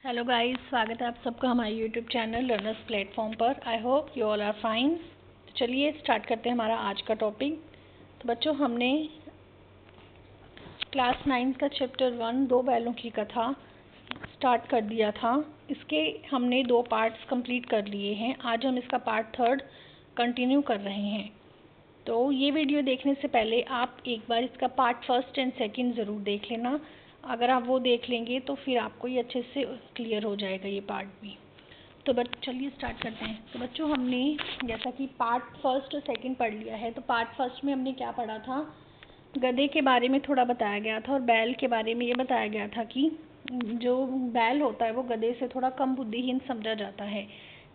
Hello guys, स्वागत है आप सबका हमारे यूट्यूब चैनल लर्नर्स प्लेटफॉर्म पर। I hope you all are fine. तो चलिए स्टार्ट करते हैं हमारा आज का टॉपिक। तो बच्चों, हमने क्लास 9 का चैप्टर 1 दो बैलों की कथा स्टार्ट कर दिया था। इसके हमने 2 पार्ट्स कंप्लीट कर लिए हैं। आज हम इसका पार्ट 3 कंटिन्यू कर रहे हैं। तो ये वीडियो देखने से पहले आप एक बार इसका पार्ट 1 एंड 2 ज़रूर देख लेना। अगर आप वो देख लेंगे तो फिर आपको ये अच्छे से क्लियर हो जाएगा ये पार्ट भी। तो चलिए स्टार्ट करते हैं। तो बच्चों, हमने जैसा कि पार्ट 1 और 2 पढ़ लिया है। तो पार्ट 1 में हमने क्या पढ़ा था, गधे के बारे में थोड़ा बताया गया था और बैल के बारे में ये बताया गया था कि जो बैल होता है वो गधे से थोड़ा कम बुद्धिहीन समझा जाता है।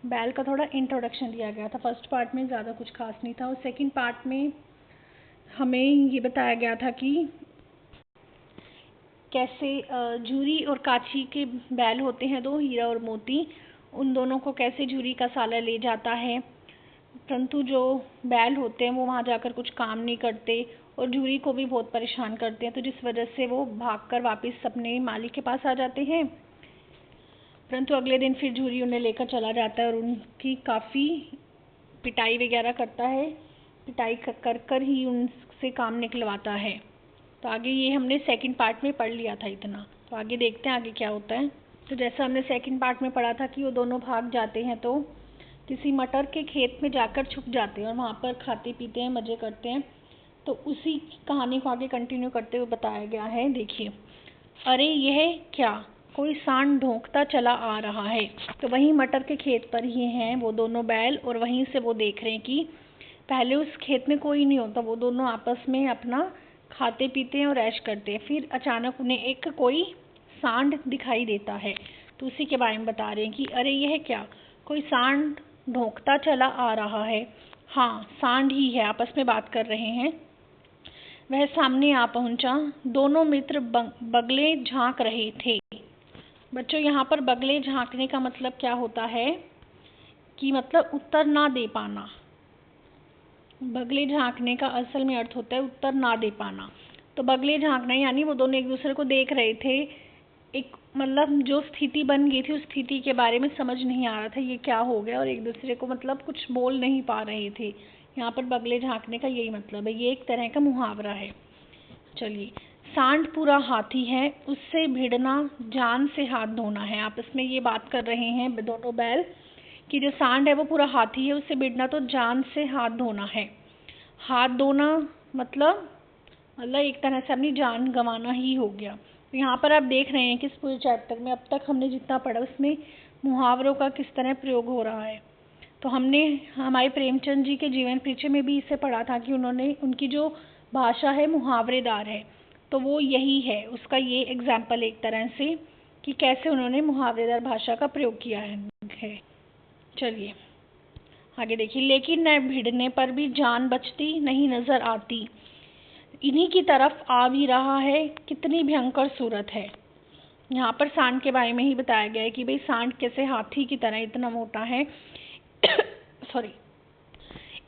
बैल का थोड़ा इंट्रोडक्शन दिया गया था। फर्स्ट पार्ट में ज़्यादा कुछ खास नहीं था और सेकंड पार्ट में हमें ये बताया गया था कि कैसे झूरी और काची के बैल होते हैं दो, हीरा और मोती, उन दोनों को कैसे झूरी का साला ले जाता है, परंतु जो बैल होते हैं वो वहाँ जाकर कुछ काम नहीं करते और झूरी को भी बहुत परेशान करते हैं। तो जिस वजह से वो भागकर वापस अपने मालिक के पास आ जाते हैं, परंतु अगले दिन फिर झूरी उन्हें लेकर चला जाता है और उनकी काफ़ी पिटाई वगैरह करता है। पिटाई कर कर ही उनसे काम निकलवाता है। तो आगे ये हमने सेकंड पार्ट में पढ़ लिया था इतना। तो आगे देखते हैं आगे क्या होता है। तो जैसा हमने सेकंड पार्ट में पढ़ा था कि वो दोनों भाग जाते हैं, तो किसी मटर के खेत में जाकर छुप जाते हैं और वहाँ पर खाते पीते हैं, मज़े करते हैं। तो उसी कहानी को आगे कंटिन्यू करते हुए बताया गया है। देखिए, अरे यह क्या, कोई सांड ढोंकता चला आ रहा है। तो वहीं मटर के खेत पर ही हैं वो दोनों बैल और वहीं से वो देख रहे हैं कि पहले उस खेत में कोई नहीं होता। वो दोनों आपस में अपना खाते पीते हैं और ऐश करते हैं। फिर अचानक उन्हें एक कोई सांड दिखाई देता है। तो उसी के बारे में बता रहे हैं कि अरे यह क्या, कोई सांड ढोंकता चला आ रहा है। हाँ, सांड ही है, आपस में बात कर रहे हैं। वह सामने आ पहुंचा। दोनों मित्र बगले झांक रहे थे। बच्चों, यहाँ पर बगले झांकने का मतलब क्या होता है कि मतलब उत्तर ना दे पाना। बगले झांकने का असल में अर्थ होता है उत्तर ना दे पाना। तो बगले झांकना यानी वो दोनों एक दूसरे को देख रहे थे। एक मतलब जो स्थिति बन गई थी उस स्थिति के बारे में समझ नहीं आ रहा था ये क्या हो गया, और एक दूसरे को मतलब कुछ बोल नहीं पा रहे थे। यहाँ पर बगले झांकने का यही मतलब है। ये एक तरह का मुहावरा है। चलिए, सांड पूरा हाथी है, उससे भिड़ना जान से हाथ धोना है। आपस में ये बात कर रहे हैं दोनों बैल कि जो सांड है वो पूरा हाथी है, उससे भिड़ना तो जान से हाथ धोना है। हाथ धोना मतलब एक तरह से अपनी जान गंवाना ही हो गया। तो यहाँ पर आप देख रहे हैं कि इस पूरे चैप्टर में अब तक हमने जितना पढ़ा उसमें मुहावरों का किस तरह प्रयोग हो रहा है। तो हमने हमारे प्रेमचंद जी के जीवन परिचय में भी इसे पढ़ा था कि उनकी जो भाषा है मुहावरेदार है। तो वो यही है, उसका ये एग्जाम्पल एक तरह से कि कैसे उन्होंने मुहावरेदार भाषा का प्रयोग किया है। चलिए आगे देखिए। लेकिन न भिड़ने पर भी जान बचती नहीं नजर आती, इन्हीं की तरफ आ भी रहा है, कितनी भयंकर सूरत है। यहाँ पर सांड के बारे में ही बताया गया है कि भाई सांड कैसे हाथी की तरह इतना मोटा है सॉरी,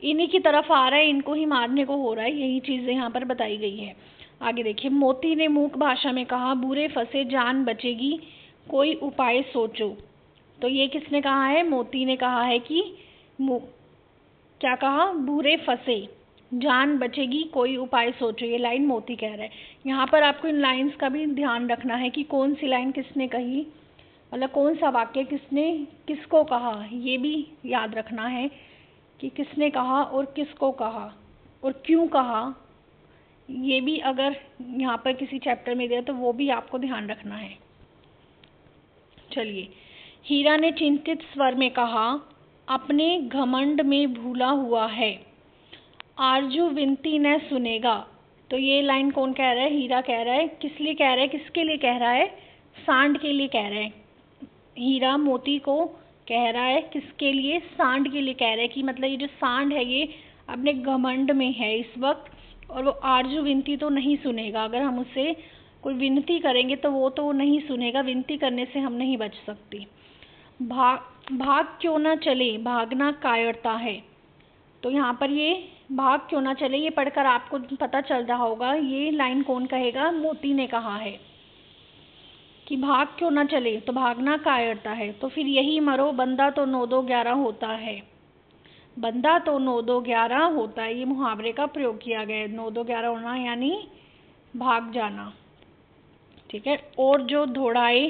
इन्हीं की तरफ आ रहा है, इनको ही मारने को हो रहा है। यही चीजें यहाँ पर बताई गई है। आगे देखिए। मोती ने मूक भाषा में कहा, बुरे फंसे जान बचेगी, कोई उपाय सोचो। तो ये किसने कहा है? मोती ने कहा है कि क्या कहा? बुरे फंसे जान बचेगी, कोई उपाय सोचो। ये लाइन मोती कह रहा है। यहाँ पर आपको इन लाइंस का भी ध्यान रखना है कि कौन सी लाइन किसने कही, मतलब कौन सा वाक्य किसने किसको कहा। ये भी याद रखना है कि किसने कहा और किसको कहा और क्यों कहा। ये भी अगर यहाँ पर किसी चैप्टर में दिया तो वो भी आपको ध्यान रखना है। चलिए। हीरा ने चिंतित स्वर में कहा, अपने घमंड में भूला हुआ है, आरजू विनती न सुनेगा। तो ये लाइन कौन कह रहा है? हीरा कह रहा है। किस लिए कह रहा है? किसके लिए कह रहा है? सांड के लिए कह रहा है। हीरा मोती को कह रहा है किसके लिए? सांड के लिए कह रहा है कि मतलब ये जो सांड है ये अपने घमंड में है इस वक्त, और वो आरजू विनती तो नहीं सुनेगा। अगर हम उससे कोई विनती करेंगे तो वो नहीं सुनेगा। विनती करने से हम नहीं बच सकती। भाग क्यों ना चले, भागना कायरता है। तो यहाँ पर ये भाग क्यों ना चले, ये पढ़कर आपको पता चल रहा होगा ये लाइन कौन कहेगा? मोती ने कहा है कि भाग क्यों ना चले, तो भागना कायरता है। तो फिर यही मरो बंदा तो 9 2 11 होता है, बंदा तो 9 2 11 होता है, ये मुहावरे का प्रयोग किया गया है। 9 2 11 होना यानी भाग जाना, ठीक है। और जो दौड़ाए,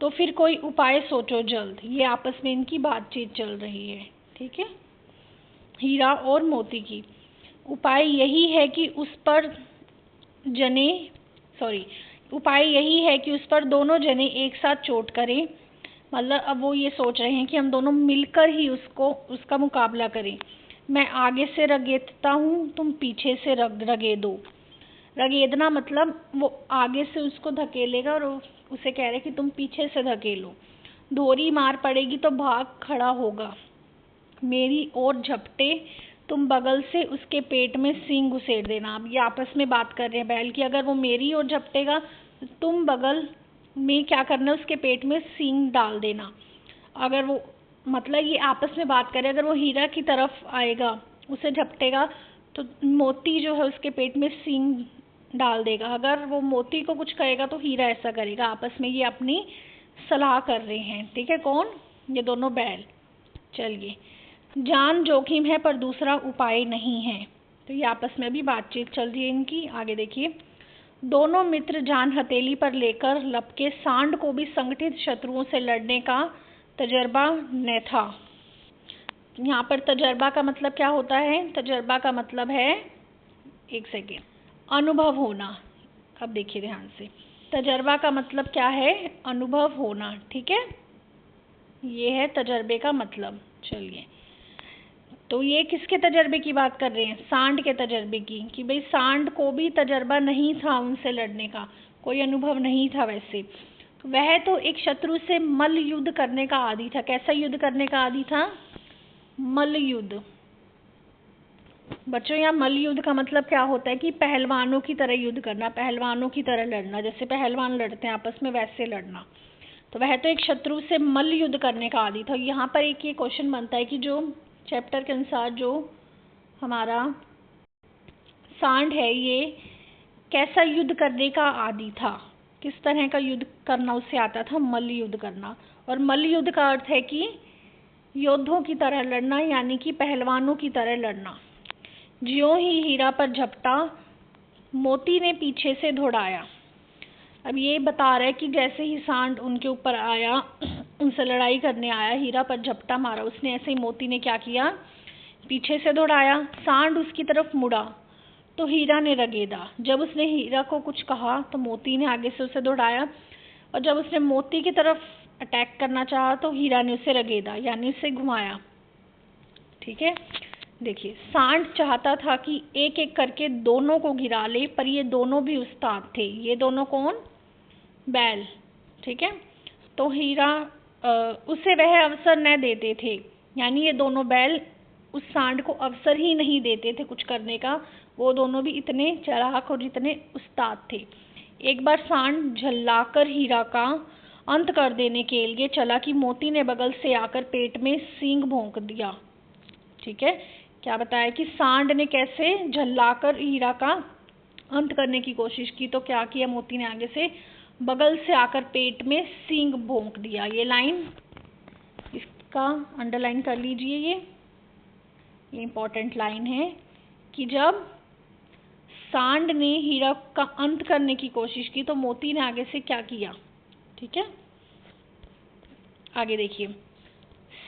तो फिर कोई उपाय सोचो जल्द, ये आपस में इनकी बातचीत चल रही है, ठीक है, हीरा और मोती की। उपाय यही है कि उस पर जने उपाय यही है कि उस पर दोनों जने एक साथ चोट करें। मतलब अब वो ये सोच रहे हैं कि हम दोनों मिलकर ही उसका मुकाबला करें। मैं आगे से रगेदता हूँ, तुम पीछे से रगेदो। रगेदना मतलब वो आगे से उसको धकेलेगा और उसे कह रहे कि तुम पीछे से धकेलो। धोरी मार पड़ेगी तो भाग खड़ा होगा, मेरी ओर झपटे, तुम बगल से उसके पेट में सींग घुसेड़ देना। अब ये आपस में बात कर रहे हैं बैल की, अगर वो मेरी ओर झपटेगा तो तुम बगल में क्या करना, उसके पेट में सींग डाल देना। अगर वो मतलब ये आपस में बात करे, अगर वो हीरा की तरफ आएगा, उसे झपटेगा, तो मोती जो है उसके पेट में सींग डाल देगा। अगर वो मोती को कुछ कहेगा तो हीरा ऐसा करेगा। आपस में ये अपनी सलाह कर रहे हैं, ठीक है। कौन? ये दोनों बैल। चलिए, जान जोखिम है पर दूसरा उपाय नहीं है, तो ये आपस में भी बातचीत चल रही है इनकी। आगे देखिए, दोनों मित्र जान हथेली पर लेकर लपके, सांड को भी संगठित शत्रुओं से लड़ने का तजर्बा न था। यहाँ पर तजर्बा का मतलब क्या होता है? तजर्बा का मतलब है, एक सेकेंड, अनुभव होना। अब देखिए ध्यान से, तजर्बा का मतलब क्या है? अनुभव होना, ठीक है, ये है तजर्बे का मतलब। चलिए, तो ये किसके तजर्बे की बात कर रहे हैं? सांड के तजर्बे की, कि भाई सांड को भी तजर्बा नहीं था उनसे लड़ने का, कोई अनुभव नहीं था। वैसे वह तो एक शत्रु से मल्ल युद्ध करने का आदी था। कैसा युद्ध करने का आदी था? मल्ल युद्ध। बच्चों, यहाँ मल्ल युद्ध का मतलब क्या होता है? कि पहलवानों की तरह युद्ध करना, पहलवानों की तरह लड़ना, जैसे पहलवान लड़ते हैं आपस में वैसे लड़ना। तो वह तो एक शत्रु से मल्ल युद्ध करने का आदी था। यहाँ पर एक ये क्वेश्चन बनता है कि जो चैप्टर के अनुसार जो हमारा सांड है, ये कैसा युद्ध करने का आदी था, किस तरह का युद्ध करना उसे आता था? मल्ल युद्ध करना। और मल्ल युद्ध का अर्थ है कि योद्धों की तरह लड़ना, यानी कि पहलवानों की तरह लड़ना। ज्यों ही हीरा पर झपटा, मोती ने पीछे से दौड़ाया। अब ये बता रहा है कि जैसे ही सांड उनके ऊपर आया, उनसे लड़ाई करने आया, हीरा पर झपटा मारा उसने, ऐसे ही मोती ने क्या किया? पीछे से दौड़ाया। सांड उसकी तरफ मुड़ा तो हीरा ने रगेदा। जब उसने हीरा को कुछ कहा तो मोती ने आगे से उसे दौड़ाया, और जब उसने मोती की तरफ अटैक करना चाहा तो हीरा ने उसे रगेदा, यानी उसे घुमाया, ठीक है। देखिए, सांड चाहता था कि एक एक करके दोनों को गिरा ले, पर ये दोनों भी उस्ताद थे। ये दोनों कौन? बैल, ठीक है। तो हीरा उसे वह अवसर न देते थे, यानी ये दोनों बैल उस सांड को अवसर ही नहीं देते थे कुछ करने का। वो दोनों भी इतने चालाक और इतने उस्ताद थे। एक बार सांड झल्लाकर हीरा का अंत कर देने के लिए चला कि मोती ने बगल से आकर पेट में सींग भोंक दिया, ठीक है। क्या बताया कि सांड ने कैसे झल्लाकर हीरा का अंत करने की कोशिश की, तो क्या किया मोती ने? आगे से बगल से आकर पेट में सींग भोंक दिया। ये लाइन इसका अंडरलाइन कर लीजिए, ये इंपॉर्टेंट लाइन है कि जब सांड ने हीरा का अंत करने की कोशिश की तो मोती ने आगे से क्या किया, ठीक है। आगे देखिए,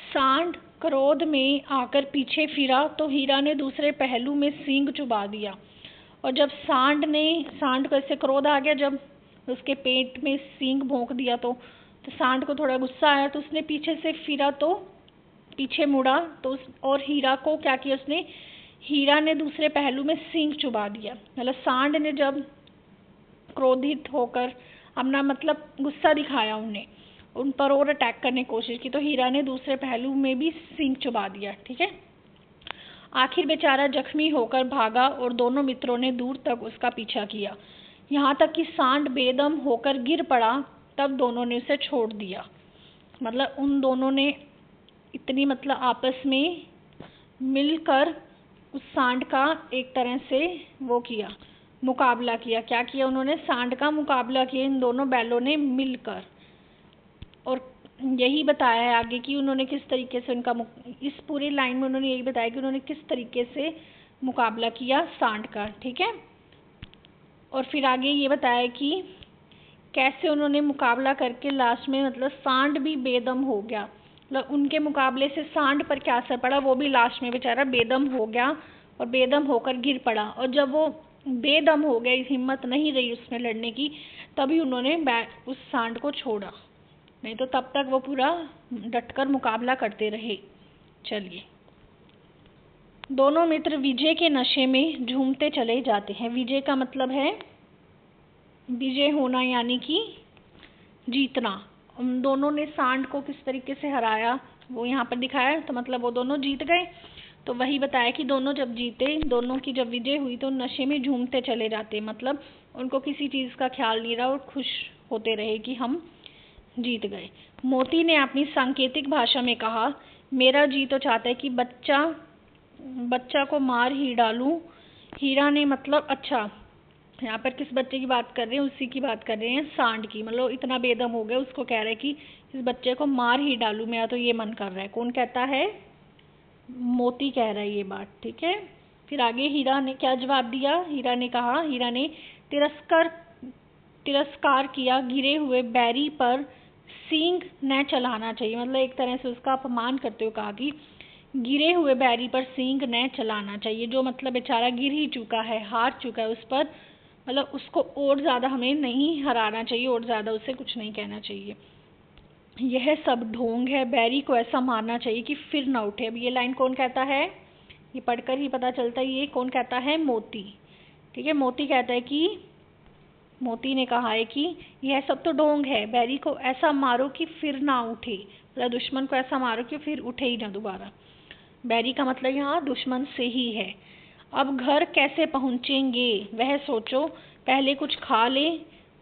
सांड क्रोध में आकर पीछे फिरा तो हीरा ने दूसरे पहलू में सींग चुबा दिया। और जब सांड को ऐसे क्रोध आ गया, जब उसके पेट में सींग भोंक दिया, तो सांड को थोड़ा गुस्सा आया, तो उसने पीछे से फिरा, तो पीछे मुड़ा तो और हीरा को क्या किया उसने? हीरा ने दूसरे पहलू में सींग चुबा दिया। मतलब सांड ने जब क्रोधित होकर अपना मतलब गुस्सा दिखाया, उन पर और अटैक करने की कोशिश की, तो हीरा ने दूसरे पहलू में भी सींग चुबा दिया, ठीक है। आखिर बेचारा जख्मी होकर भागा और दोनों मित्रों ने दूर तक उसका पीछा किया, यहाँ तक कि सांड बेदम होकर गिर पड़ा, तब दोनों ने उसे छोड़ दिया। मतलब उन दोनों ने इतनी मतलब आपस में मिलकर उस सांड का एक तरह से वो किया, मुकाबला किया। क्या किया उन्होंने? सांड का मुकाबला किया इन दोनों बैलों ने मिलकर। और यही बताया है आगे कि उन्होंने किस तरीके से इस पूरी लाइन में उन्होंने यही बताया कि उन्होंने किस तरीके से मुकाबला किया सांड का। ठीक है, और फिर आगे ये बताया कि कैसे उन्होंने मुकाबला करके लास्ट में मतलब सांड भी बेदम हो गया। मतलब उनके मुकाबले से सांड पर क्या असर पड़ा, वो भी लास्ट में बेचारा बेदम हो गया और बेदम होकर गिर पड़ा। और जब वो बेदम हो गया, हिम्मत नहीं रही उसमें लड़ने की, तभी उन्होंने उस सांड को छोड़ा, नहीं तो तब तक वो पूरा डटकर मुकाबला करते रहे। चलिए, दोनों मित्र विजय के नशे में झूमते चले जाते हैं। विजय का मतलब है विजय होना, यानी कि जीतना। उन दोनों ने सांड को किस तरीके से हराया वो यहाँ पर दिखाया, तो मतलब वो दोनों जीत गए। तो वही बताया कि दोनों जब जीते, दोनों की जब विजय हुई तो नशे में झूमते चले जाते, मतलब उनको किसी चीज़ का ख्याल नहीं रहा और खुश होते रहे कि हम जीत गए। मोती ने अपनी सांकेतिक भाषा में कहा, मेरा जी तो चाहता है कि बच्चा को मार ही डालूं। हीरा ने मतलब अच्छा, यहाँ पर किस बच्चे की बात कर रहे हैं? उसी की बात कर रहे हैं, सांड की। मतलब इतना बेदम हो गया, उसको कह रहा है कि इस बच्चे को मार ही डालूं, मेरा तो ये मन कर रहा है। कौन कहता है? मोती कह रहा है ये बात। ठीक है, फिर आगे हीरा ने क्या जवाब दिया? हीरा ने तिरस्कार किया, गिरे हुए बैरी पर सींग न चलाना चाहिए। मतलब एक तरह से उसका अपमान करते हुए कहा कि गिरे हुए बैरी पर सींग न चलाना चाहिए। जो मतलब बेचारा गिर ही चुका है, हार चुका है, उस पर मतलब उसको और ज़्यादा हमें नहीं हराना चाहिए, और ज़्यादा उसे कुछ नहीं कहना चाहिए। यह सब ढोंग है, बैरी को ऐसा मारना चाहिए कि फिर ना उठे। अब ये लाइन कौन कहता है? ये पढ़कर ही पता चलता है ये कौन कहता है? मोती। ठीक है, मोती ने कहा है कि यह सब तो ढोंग है, बैरी को ऐसा मारो कि फिर ना उठे। मतलब दुश्मन को ऐसा मारो कि फिर उठे ही ना दोबारा। बैरी का मतलब यहाँ दुश्मन से ही है। अब घर कैसे पहुँचेंगे वह सोचो, पहले कुछ खा ले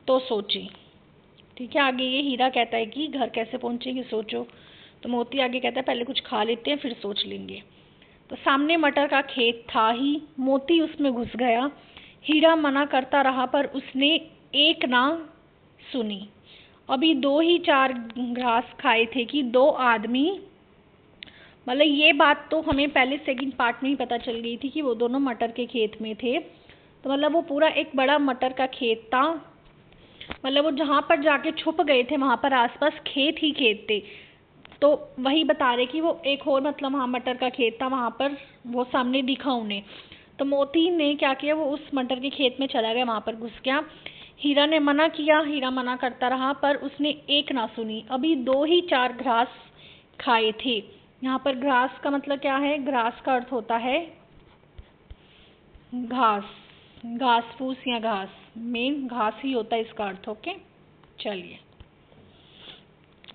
तो सोचे। ठीक है, आगे ये हीरा कहता है कि घर कैसे पहुँचेंगे सोचो, तो मोती आगे कहता है पहले कुछ खा लेते हैं फिर सोच लेंगे। तो सामने मटर का खेत था ही, मोती उसमें घुस गया। हीरा मना करता रहा पर उसने एक ना सुनी। अभी 2 ही 4 घास खाए थे कि 2 आदमी, मतलब ये बात तो हमें पहले सेकंड पार्ट में ही पता चल गई थी कि वो दोनों मटर के खेत में थे। तो मतलब वो पूरा एक बड़ा मटर का खेत था, मतलब वो जहाँ पर जाके छुप गए थे वहाँ पर आसपास खेत ही खेत थे। तो वही बता रहे कि वो एक और मतलब वहाँ मटर का खेत था, वहाँ पर वो सामने दिखा उन्हें। तो मोती ने क्या किया, वो उस मटर के खेत में चला गया, वहाँ पर घुस गया। हीरा ने मना किया, हीरा मना करता रहा पर उसने एक ना सुनी। अभी 2 ही 4 घास खाए थे। यहाँ पर घास का मतलब क्या है? घास का अर्थ होता है घास, घास फूस या घास, मेन घास ही होता है इसका अर्थ। ओके, चलिए,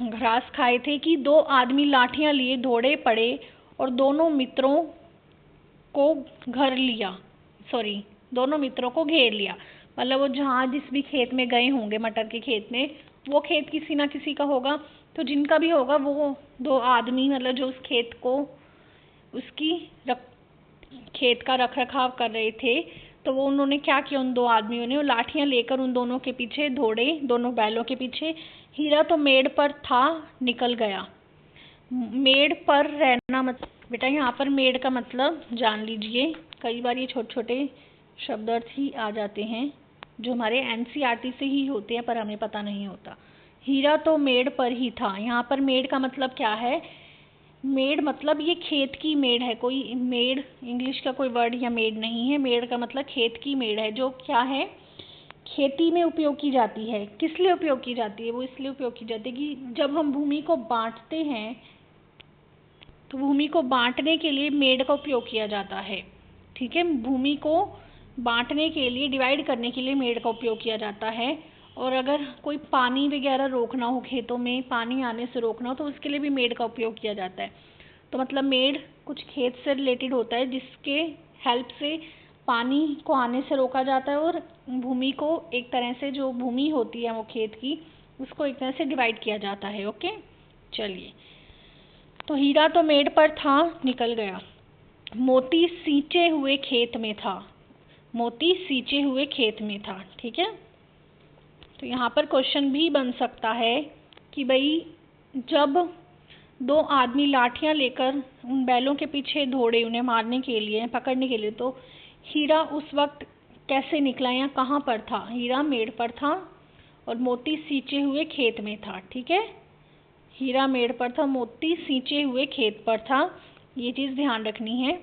घास खाए थे कि 2 आदमी लाठियां लिए दौड़े पड़े और दोनों मित्रों को घेर लिया। मतलब वो जहाँ जिस भी खेत में गए होंगे, मटर के खेत में, वो खेत किसी ना किसी का होगा, तो जिनका भी होगा वो 2 आदमी मतलब जो उस खेत को खेत का रख रखाव कर रहे थे, तो वो उन्होंने क्या किया, उन 2 आदमियों ने वो लाठियां लेकर उन दोनों के पीछे दौड़े, दोनों बैलों के पीछे। हीरा तो मेड़ पर था, निकल गया। मेड़ पर रहना बेटा यहाँ पर मेड़ का मतलब जान लीजिए, कई बार ये छोटे छोटे शब्द अर्थ ही आ जाते हैं जो हमारे एनसीईआरटी से ही होते हैं पर हमें पता नहीं होता। हीरा तो मेड़ पर ही था। यहाँ पर मेड़ का मतलब क्या है? मेड़ मतलब ये खेत की मेड़ है, कोई मेड़ इंग्लिश का कोई वर्ड या मेड़ नहीं है। मेड़ का मतलब खेत की मेड़ है, जो क्या है, खेती में उपयोग की जाती है। किस लिए उपयोग की जाती है? वो इसलिए उपयोग की जाती है कि जब हम भूमि को बांटते हैं तो भूमि को बांटने के लिए मेड़ का उपयोग किया जाता है। ठीक है, भूमि को बांटने के लिए, डिवाइड करने के लिए मेड़ का उपयोग किया जाता है। और अगर कोई पानी वगैरह रोकना हो, खेतों में पानी आने से रोकना हो, तो उसके लिए भी मेड़ का उपयोग किया जाता है। तो मतलब मेड़ कुछ खेत से रिलेटेड होता है जिसके हेल्प से पानी को आने से रोका जाता है और भूमि को एक तरह से, जो भूमि होती है वो खेत की, उसको एक तरह से डिवाइड किया जाता है। ओके, चलिए, तो हीरा तो मेड़ पर था, निकल गया। मोती सींचे हुए खेत में था। मोती सींचे हुए खेत में था। ठीक है, तो यहाँ पर क्वेश्चन भी बन सकता है कि भाई जब दो आदमी लाठियाँ लेकर उन बैलों के पीछे दौड़े उन्हें मारने के लिए, पकड़ने के लिए, तो हीरा उस वक्त कैसे निकला या कहाँ पर था? हीरा मेड़ पर था और मोती सींचे हुए खेत में था। ठीक है, हीरा मेड़ पर था, मोती सींचे हुए खेत पर था, ये चीज़ ध्यान रखनी है।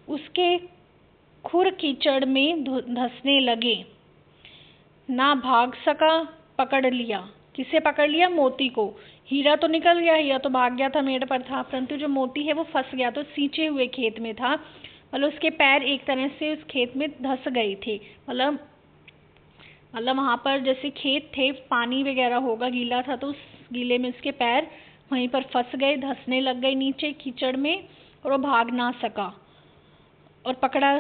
उसके खुर कीचड़ में धंसने लगे, ना भाग सका, पकड़ लिया। किसे पकड़ लिया? मोती को। हीरा तो निकल गया, हीरा तो भाग गया था, मेड़ पर था, परंतु जो मोती है वो फंस गया, तो सींचे हुए खेत में था, मतलब उसके पैर एक तरह से उस खेत में धंस गए थे। मतलब वहाँ पर जैसे खेत थे, पानी वगैरह होगा, गीला था, तो उस गीले में उसके पैर वहीं पर फंस गए, धंसने लग गए नीचे कीचड़ में, और वो भाग ना सका। और पकड़ा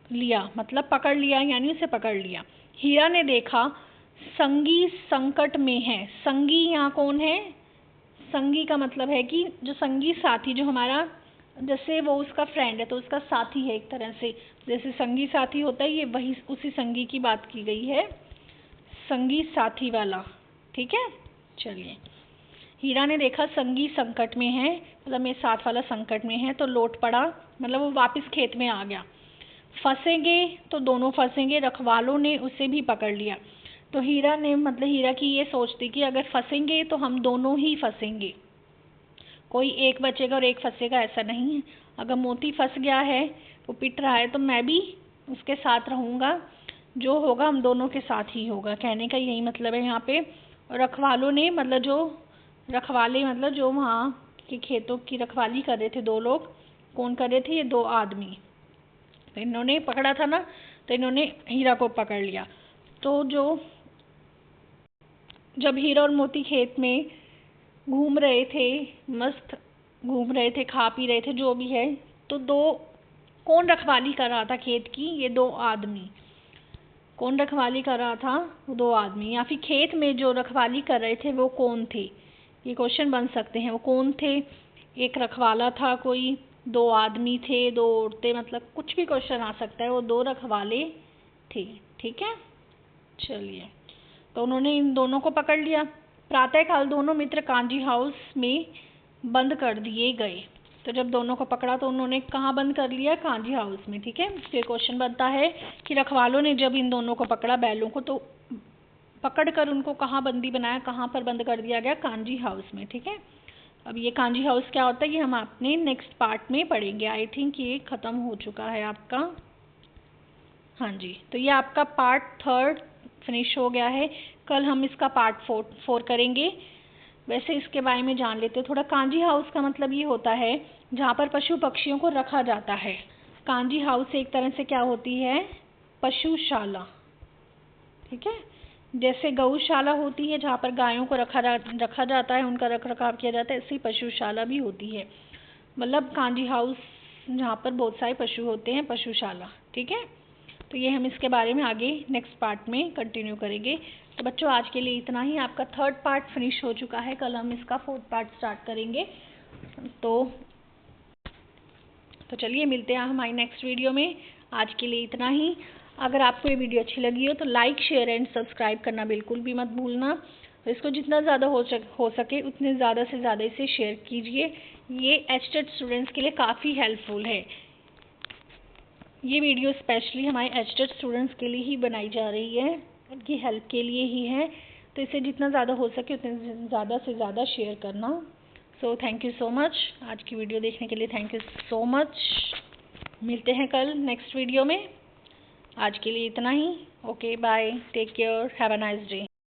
लिया, मतलब पकड़ लिया, यानी उसे पकड़ लिया। हीरा ने देखा संगी संकट में है। संगी यहाँ कौन है? संगी का मतलब है कि जो संगी साथी, जो हमारा, जैसे वो उसका फ्रेंड है तो उसका साथी है एक तरह से, जैसे संगी साथी होता है, ये वही उसी संगी की बात की गई है, संगी साथी वाला। ठीक है, चलिए। हीरा ने देखा संगी संकट में है, मतलब मेरे साथ वाला संकट में है, तो लौट पड़ा, मतलब वो वापस खेत में आ गया। फंसेंगे तो दोनों फंसेंगे, रखवालों ने उसे भी पकड़ लिया। तो हीरा ने, मतलब हीरा की ये सोच थी कि अगर फंसेंगे तो हम दोनों ही फंसेंगे, कोई एक बचेगा और एक फंसेगा, ऐसा नहीं है। अगर मोती फंस गया है, वो पिट रहा है, तो मैं भी उसके साथ रहूँगा, जो होगा हम दोनों के साथ ही होगा। कहने का यही मतलब है यहाँ पे। और रखवालों ने, मतलब जो रखवाले, मतलब जो वहाँ के खेतों की रखवाली कर रहे थे दो लोग। कौन कर रहे थे? ये दो आदमी। तो इन्होंने पकड़ा था ना, तो इन्होंने हीरा को पकड़ लिया। तो जब हीरा और मोती खेत में घूम रहे थे, मस्त घूम रहे थे, खा पी रहे थे, जो भी है, तो कौन रखवाली कर रहा था खेत की? ये दो आदमी। कौन रखवाली कर रहा था? वो दो आदमी। या फिर खेत में जो रखवाली कर रहे थे वो कौन थे? ये क्वेश्चन बन सकते हैं। वो कौन थे? एक रखवाला था कोई, दो आदमी थे, दो औरतें, मतलब कुछ भी क्वेश्चन आ सकता है। वो दो रखवाले थे। ठीक है, चलिए। तो उन्होंने इन दोनों को पकड़ लिया। प्रातःकाल दोनों मित्र कांजी हाउस में बंद कर दिए गए। तो जब दोनों को पकड़ा तो उन्होंने कहाँ बंद कर लिया? कांजी हाउस में। ठीक है, फिर क्वेश्चन बनता है कि रखवालों ने जब इन दोनों को पकड़ा, बैलों को, तो पकड़ कर उनको कहाँ बंदी बनाया, कहाँ पर बंद कर दिया गया? कांजी हाउस में। ठीक है, अब ये कांजी हाउस क्या होता है ये हम अपने नेक्स्ट पार्ट में पढ़ेंगे। आई थिंक ये ख़त्म हो चुका है आपका। हाँ जी, तो ये आपका पार्ट 3 फिनिश हो गया है। कल हम इसका पार्ट 4 करेंगे। वैसे इसके बारे में जान लेते हैं थोड़ा। कांजी हाउस का मतलब ये होता है जहाँ पर पशु पक्षियों को रखा जाता है। कांजी हाउस एक तरह से क्या होती है? पशुशाला। ठीक है, जैसे गौशाला होती है जहाँ पर गायों को रखा जाता है, उनका रख रखाव किया जाता है, ऐसी पशुशाला भी होती है। मतलब कांजी हाउस जहाँ पर बहुत सारे पशु होते हैं, पशुशाला। ठीक है, तो ये हम इसके बारे में आगे नेक्स्ट पार्ट में कंटिन्यू करेंगे। तो बच्चों आज के लिए इतना ही। आपका 3rd पार्ट फिनिश हो चुका है। कल हम इसका 4th पार्ट स्टार्ट करेंगे। तो चलिए मिलते हैं हमारी नेक्स्ट वीडियो में। आज के लिए इतना ही। अगर आपको ये वीडियो अच्छी लगी हो तो लाइक, शेयर एंड सब्सक्राइब करना बिल्कुल भी मत भूलना। तो इसको जितना ज़्यादा हो सके उतने ज़्यादा से ज़्यादा इसे शेयर कीजिए। ये एचटेट स्टूडेंट्स के लिए काफ़ी हेल्पफुल है। ये वीडियो स्पेशली हमारे एचटेट स्टूडेंट्स के लिए ही बनाई जा रही है, उनकी हेल्प के लिए ही है। तो इसे जितना ज़्यादा हो सके उतने ज़्यादा से ज़्यादा शेयर करना। So thank you so much. आज की वीडियो देखने के लिए थैंक यू सो मच। मिलते हैं कल नेक्स्ट वीडियो में। आज के लिए इतना ही। Okay, bye, take care, have a nice day.